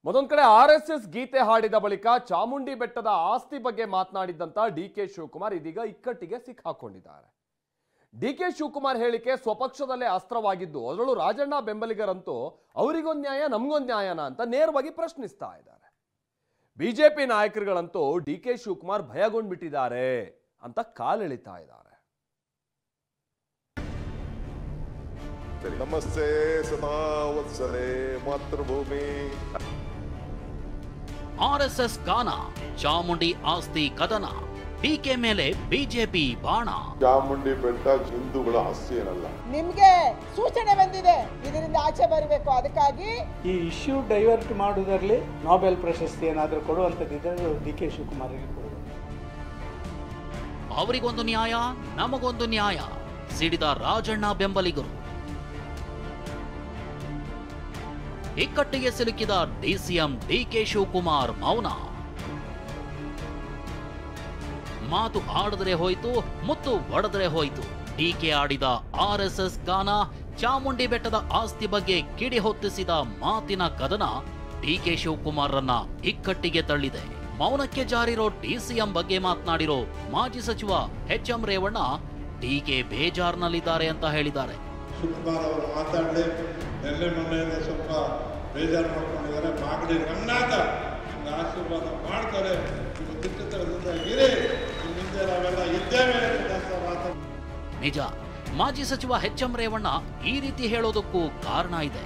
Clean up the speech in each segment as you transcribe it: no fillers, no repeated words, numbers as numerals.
ಮತ್ತೊಂದು ಕಡೆ ಆರ್ಎಸ್ಎಸ್ ಗೀತೆ ಹಾಡಿದ ಬಳಿಕ ಚಾಮುಂಡಿ ಬೆಟ್ಟದ ಆಸ್ತಿ ಬಗ್ಗೆ ಮಾತನಾಡಿದ್ದಂತ ಡಿಕೆ ಶಿವಕುಮಾರ್ ಇದೀಗ ಇಕ್ಕಟ್ಟಿಗೆ ಸಿಕ್ಕಾಕೊಂಡಿದ್ದಾರೆ. ಡಿಕೆ ಶಿವಕುಮಾರ್ ಹೇಳಿಕೆ ಸ್ವಪಕ್ಷದಲ್ಲೇ ಅಸ್ತ್ರವಾಗಿದ್ದು, ಅದರಲ್ಲೂ ರಾಜಣ್ಣ ಬೆಂಬಲಿಗರಂತೂ ಅವರಿಗೊಂದು ನ್ಯಾಯ ನಮಗೊಂದು ನ್ಯಾಯನ ಅಂತ ನೇರವಾಗಿ ಪ್ರಶ್ನಿಸ್ತಾ ಇದ್ದಾರೆ. ಬಿಜೆಪಿ ನಾಯಕರುಗಳಂತೂ ಡಿಕೆ ಶಿವಕುಮಾರ್ ಭಯಗೊಂಡ್ಬಿಟ್ಟಿದ್ದಾರೆ ಅಂತ ಕಾಲೆಳಿತಾ ಇದ್ದಾರೆ. ನಮಸ್ತೆ ಸದಾ ವತ್ಸಲೆ ಮಾತೃಭೂಮಿ. ಆರ್ಎಸ್ಎಸ್ ಗಾನ, ಚಾಮುಂಡಿ ಆಸ್ತಿ ಕದನ, ಡಿಕೆ ಮೇಲೆ ಬಿಜೆಪಿ ಬಾಣ. ಚಾಮುಂಡಿ ಬೆಟ್ಟ ಹಿಂದೂಗಳ ಆಸ್ತಿ ಏನಲ್ಲ. ನಿಮ್ಗೆ ಸೂಚನೆ ಬಂದಿದೆ, ಇದರಿಂದ ಆಚೆ ಬರಬೇಕು. ಅದಕ್ಕಾಗಿ ಈ ಇಶ್ಯೂ ಡೈವರ್ಟ್ ಮಾಡುವುದರಲ್ಲಿ ನೊಬೆಲ್ ಪ್ರಶಸ್ತಿ ಏನಾದರೂ ಕೊಡುವಂಥದ್ದಿದ್ರೆ ಡಿ.ಕೆ. ಶಿವಕುಮಾರ್ಗೆ ಕೊಡಬೇಕು. ಅವರಿಗೊಂದು ನ್ಯಾಯ ನಮಗೊಂದು ನ್ಯಾಯ ಸಿಡಿದ ರಾಜಣ್ಣ ಬೆಂಬಲಿಗರು. ಇಕ್ಕಟ್ಟಿಗೆ ಸಿಲುಕಿದ ಡಿಸಿಎಂ ಡಿಕೆ ಶಿವಕುಮಾರ್ ಮೌನ. ಮಾತು ಆಡಿದ್ರೆ ಹೋಯ್ತು, ಮುತ್ತು ಒಡೆದ್ರೆ ಹೋಯ್ತು. ಡಿಕೆ ಆಡಿದ ಆರ್ಎಸ್ಎಸ್ ಗಾನ, ಚಾಮುಂಡಿ ಬೆಟ್ಟದ ಆಸ್ತಿ ಬಗ್ಗೆ ಕಿಡಿ ಹೊತ್ತಿಸಿದ ಮಾತಿನ ಕದನ ಡಿಕೆ ಶಿವಕುಮಾರ್ರನ್ನ ಇಕ್ಕಟ್ಟಿಗೆ ತಳ್ಳಿದೆ. ಮೌನಕ್ಕೆ ಜಾರಿರೋ ಡಿಸಿಎಂ ಬಗ್ಗೆ ಮಾತನಾಡಿರೋ ಮಾಜಿ ಸಚಿವ ಎಚ್.ಎಂ. ರೇವಣ್ಣ ಡಿಕೆ ಬೇಜಾರ್ನಲ್ಲಿದ್ದಾರೆ ಅಂತ ಹೇಳಿದ್ದಾರೆ. ಶಿವಕುಮಾರ್ ಅವರು ಮಾತಾಡಲಿ, ನೆನ್ನೆ ಮೊನ್ನೆಯಿಂದ ಸ್ವಲ್ಪ ಬೇಜಾರು ಮಾಡ್ಕೊಂಡಿದ್ದಾರೆ. ಮಾಗಡಿ ರಂಗನಾಥ ಆಶೀರ್ವಾದ ಮಾಡ್ತಾರೆ, ನೀವು ದಿಟ್ಟತನದಿಂದಾಗಿರಿ, ನಿಮ್ಮಿಂದ ನಾವೆಲ್ಲ ಇದ್ದೇವೆ. ನಿಜ, ಮಾಜಿ ಸಚಿವ ಎಚ್.ಎಂ. ರೇವಣ್ಣ ಈ ರೀತಿ ಹೇಳೋದಕ್ಕೂ ಕಾರಣ ಇದೆ.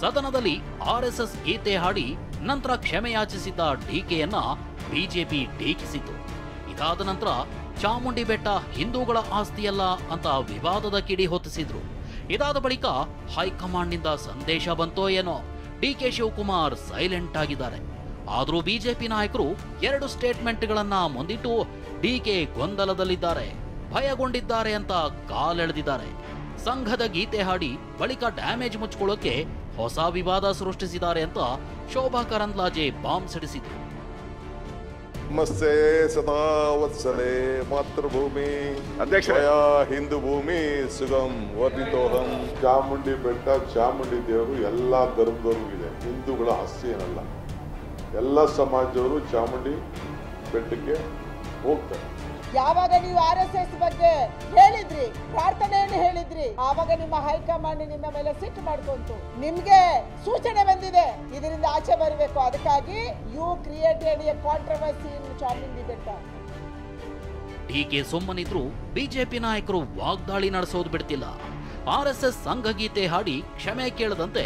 ಸದನದಲ್ಲಿ ಆರ್ಎಸ್ಎಸ್ ಗೀತೆ ಹಾಡಿ ನಂತರ ಕ್ಷಮೆ ಯಾಚಿಸಿದ್ದ ಡಿಕೆಯನ್ನ ಬಿಜೆಪಿ ಟೀಕಿಸಿತು. ಇದಾದ ನಂತರ ಚಾಮುಂಡಿ ಬೆಟ್ಟ ಹಿಂದೂಗಳ ಆಸ್ತಿಯಲ್ಲ ಅಂತ ವಿವಾದದ ಕಿಡಿ ಹೊತ್ತಿಸಿದ್ರು. ಇದಾದ ಬಳಿಕ ಹೈಕಮಾಂಡ್ನಿಂದ ಸಂದೇಶ ಬಂತೋ ಏನೋ, ಡಿಕೆ ಶಿವಕುಮಾರ್ ಸೈಲೆಂಟ್ ಆಗಿದ್ದಾರೆ. ಆದರೂ ಬಿಜೆಪಿ ನಾಯಕರು ಎರಡು ಸ್ಟೇಟ್ಮೆಂಟ್ಗಳನ್ನ ಮುಂದಿಟ್ಟು ಡಿಕೆ ಗೊಂದಲದಲ್ಲಿದ್ದಾರೆ, ಭಯಗೊಂಡಿದ್ದಾರೆ ಅಂತ ಕಾಲೆಳೆದಿದ್ದಾರೆ. ಸಂಘದ ಗೀತೆ ಹಾಡಿ ಬಳಿಕ ಡ್ಯಾಮೇಜ್ ಮುಚ್ಕೊಳ್ಳೋಕೆ ಹೊಸ ವಿವಾದ ಸೃಷ್ಟಿಸಿದ್ದಾರೆ ಅಂತ ಶೋಭಾ ಕರಂದ್ಲಾಜೆ ಬಾಂಬ್ ಸಿಡಿಸಿದ್ರು. ನಮಸ್ತೆ ಸದಾ ವತ್ಸಲೆ ಮಾತೃಭೂಮಿ. ಅಧ್ಯಕ್ಷ ಹಿಂದೂ ಭೂಮಿ ಸುಗಂ ವರ್ಧಿತೋಹಂ. ಚಾಮುಂಡಿ ಬೆಟ್ಟ, ಚಾಮುಂಡಿ ದೇವರು ಎಲ್ಲ ಧರ್ಮದವ್ರಿಗೂ ಇದೆ, ಹಿಂದೂಗಳ ಆಸ್ತಿ ಏನಲ್ಲ. ಎಲ್ಲ ಸಮಾಜದವರು ಚಾಮುಂಡಿ ಬೆಟ್ಟಕ್ಕೆ ಹೋಗ್ತಾರೆ. ಯಾವಾಗ ನೀವು ಆರ್ಎಸ್ಎಸ್ ಬಗ್ಗೆ ಹೇಳಿದ್ರಿ, ಪ್ರಾರ್ಥನೆಯನ್ನು ಹೇಳಿದ್ರಿ, ಆವಾಗ ನಿಮ್ಮ ಹೈಕಮಾಂಡ್ ನಿಮ್ಮ ಮೇಲೆ ಸಿಟ್ಟು ಮಾಡ್ಕೊಂತು. ನಿಮ್ಗೆ ಸೂಚನೆ ಬಂದಿದೆ, ಇದರಿಂದ ಆಚೆ ಬರಬೇಕು. ಅದಕ್ಕಾಗಿ ಯು ಕ್ರಿಯೇಟೆಡ್ ಎ ಕಾಂಟ್ರವರ್ಸಿ ಇನ್ ಚಾಮುಂಡಿ ಬೆಟ್ಟ. ಡಿಕೆ ಸುಮ್ಮನಿದ್ರು ಬಿಜೆಪಿ ನಾಯಕರು ವಾಗ್ದಾಳಿ ನಡೆಸೋದು ಬಿಡ್ತಿಲ್ಲ. ಆರ್ಎಸ್ಎಸ್ ಸಂಘಗೀತೆ ಹಾಡಿ ಕ್ಷಮೆ ಕೇಳದಂತೆ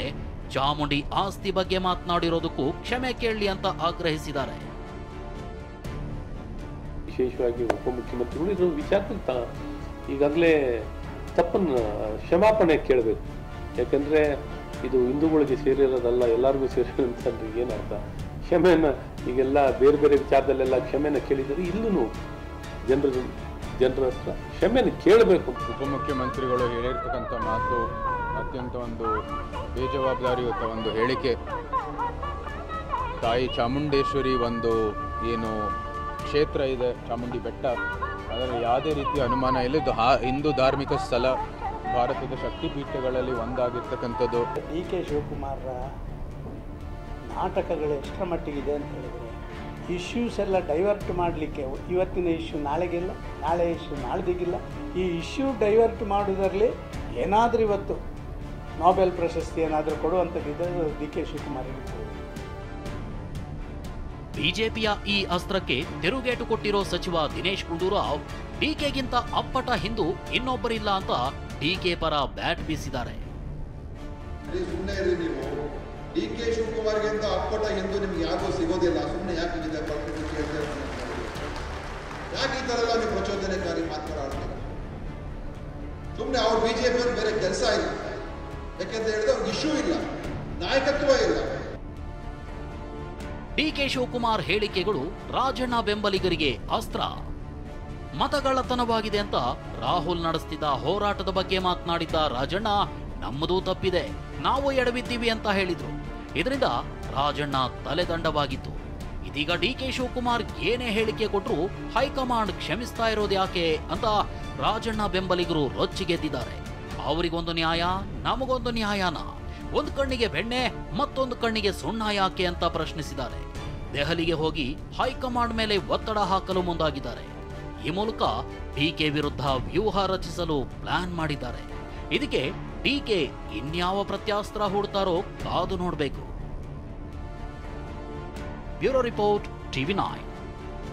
ಚಾಮುಂಡಿ ಆಸ್ತಿ ಬಗ್ಗೆ ಮಾತನಾಡಿರೋದಕ್ಕೂ ಕ್ಷಮೆ ಕೇಳಲಿ ಅಂತ ಆಗ್ರಹಿಸಿದ್ದಾರೆ. ವಿಶೇಷವಾಗಿ ಉಪಮುಖ್ಯಮಂತ್ರಿಗಳು ಇದರ ವಿಚಾರದಲ್ಲಿ ಈಗಾಗಲೇ ತಪ್ಪನ್ನು ಕ್ಷಮಾಪಣೆ ಕೇಳಬೇಕು. ಯಾಕಂದರೆ ಇದು ಹಿಂದೂಗಳಿಗೆ ಸೇರಿರೋದಲ್ಲ, ಎಲ್ಲರಿಗೂ ಸೇರಿರೋದಂತಂದ್ರೆ ಏನರ್ಥ? ಕ್ಷಮೆಯನ್ನು ಈಗೆಲ್ಲ ಬೇರೆ ಬೇರೆ ವಿಚಾರದಲ್ಲೆಲ್ಲ ಕ್ಷಮೆನ ಕೇಳಿದರೆ ಇಲ್ಲೂ ಜನರ ಹತ್ರ ಕ್ಷಮೆನ ಕೇಳಬೇಕು. ಉಪಮುಖ್ಯಮಂತ್ರಿಗಳು ಹೇಳಿರ್ತಕ್ಕಂಥ ಮಾತು ಅತ್ಯಂತ ಒಂದು ಬೇಜವಾಬ್ದಾರಿಯುತ ಒಂದು ಹೇಳಿಕೆ. ತಾಯಿ ಚಾಮುಂಡೇಶ್ವರಿ ಒಂದು ಏನು ಕ್ಷೇತ್ರ ಇದೆ ಚಾಮುಂಡಿ ಬೆಟ್ಟ, ಅದರಲ್ಲಿ ಯಾವುದೇ ರೀತಿಯ ಅನುಮಾನ ಇಲ್ಲ. ಇದು ಹಿಂದೂ ಧಾರ್ಮಿಕ ಸ್ಥಳ, ಭಾರತದ ಶಕ್ತಿಪೀಠಗಳಲ್ಲಿ ಒಂದಾಗಿರ್ತಕ್ಕಂಥದ್ದು. ಡಿ.ಕೆ. ಶಿವಕುಮಾರ ನಾಟಕಗಳು ಎಷ್ಟರ ಮಟ್ಟಿಗಿದೆ ಅಂತ ಹೇಳಿದರೆ, ಇಶ್ಯೂಸ್ ಎಲ್ಲ ಡೈವರ್ಟ್ ಮಾಡಲಿಕ್ಕೆ ಇವತ್ತಿನ ಇಶ್ಯೂ ನಾಳೆಗಿಲ್ಲ, ನಾಳೆ ಇಶ್ಯೂ ನಾಳ್ದಿಗಿಲ್ಲ. ಈ ಇಶ್ಯೂ ಡೈವರ್ಟ್ ಮಾಡೋದರಲ್ಲಿ ಏನಾದರೂ ಇವತ್ತು ನೊಬೆಲ್ ಪ್ರಶಸ್ತಿ ಏನಾದರೂ ಕೊಡುವಂಥದ್ದಿದ್ದರೆ ಡಿ.ಕೆ. ಶಿವಕುಮಾರ್ಗೆ ಕೊಡಬೇಕು. ಬಿಜೆಪಿಯ ಈ ಅಸ್ತ್ರಕ್ಕೆ ತಿರುಗೇಟು ಕೊಟ್ಟಿರೋ ಸಚಿವ ದಿನೇಶ್ ಗುಂಡೂರಾವ್ ಡಿಕೆಗಿಂತ ಅಪ್ಪಟ ಹಿಂದೂ ಇನ್ನೊಬ್ಬರಿಲ್ಲ ಅಂತ ಡಿಕೆ ಪರ ಬ್ಯಾಟ್ ಬೀಸಿದ್ದಾರೆ. ಸುಮ್ಮನೆ ಇರಿ ನೀವು. ಡಿ.ಕೆ. ಶಿವಕುಮಾರ್ಗಿಂತ ಅಪ್ಪಟ ಹಿಂದೂ ನಿಮ್ಗೆ ಯಾರಿಗೂ ಸಿಗೋದಿಲ್ಲ. ಸುಮ್ಮನೆ ಯಾಕೆ ಯಾಕೆ ಈ ಥರ ಎಲ್ಲ ನೀವು ಪ್ರಚೋದನೆಕಾರಿ ಮಾತನಾಡ್ತಾರೆ? ಸುಮ್ಮನೆ ಅವ್ರು ಬಿಜೆಪಿ ಅವ್ರು ಬೇರೆ ಕೆಲಸ ಇಲ್ಲ. ಯಾಕೆಂತ ಹೇಳಿದ್ರೆ ಅವ್ರಿಗೆ ಇಶ್ಯೂ ಇಲ್ಲ, ನಾಯಕತ್ವ ಇಲ್ಲ. ಡಿಕೆ ಶಿವಕುಮಾರ್ ಹೇಳಿಕೆಗಳು ರಾಜಣ್ಣ ಬೆಂಬಲಿಗರಿಗೆ ಅಸ್ತ್ರ. ಮತಗಳ್ಳತನವಾಗಿದೆ ಅಂತ ರಾಹುಲ್ ನಡೆಸ್ತಿದ್ದ ಹೋರಾಟದ ಬಗ್ಗೆ ಮಾತನಾಡಿದ್ದ ರಾಜಣ್ಣ, ನಮ್ಮದೂ ತಪ್ಪಿದೆ, ನಾವು ಎಡವಿದ್ದೀವಿ ಅಂತ ಹೇಳಿದ್ರು. ಇದರಿಂದ ರಾಜಣ್ಣ ತಲೆದಂಡವಾಗಿತ್ತು. ಇದೀಗ ಡಿಕೆ ಶಿವಕುಮಾರ್ ಏನೇ ಹೇಳಿಕೆ ಕೊಟ್ರು ಹೈಕಮಾಂಡ್ ಕ್ಷಮಿಸ್ತಾ ಇರೋದು ಯಾಕೆ ಅಂತ ರಾಜಣ್ಣ ಬೆಂಬಲಿಗರು ರೊಚ್ಚಿಗೆದ್ದಿದ್ದಾರೆ. ಅವರಿಗೊಂದು ನ್ಯಾಯ ನಮಗೊಂದು ನ್ಯಾಯನ ಒಂದು ಕಣ್ಣಿಗೆ ಬೆಣ್ಣೆ ಮತ್ತೊಂದು ಕಣ್ಣಿಗೆ ಸುಣ್ಣ ಯಾಕೆ ಅಂತ ಪ್ರಶ್ನಿಸಿದ್ದಾರೆ. ದೆಹಲಿಗೆ ಹೋಗಿ ಹೈಕಮಾಂಡ್ ಮೇಲೆ ಒತ್ತಡ ಹಾಕಲು ಮುಂದಾಗಿದ್ದಾರೆ. ಈ ಮೂಲಕ ಡಿಕೆ ವಿರುದ್ಧ ವ್ಯೂಹ ರಚಿಸಲು ಪ್ಲಾನ್ ಮಾಡಿದ್ದಾರೆ. ಇದಕ್ಕೆ ಡಿಕೆ ಇನ್ಯಾವ ಪ್ರತ್ಯಾಸ್ತ್ರ ಹೂಡ್ತಾರೋ ಕಾದು ನೋಡಬೇಕು. Bureau report, TV9.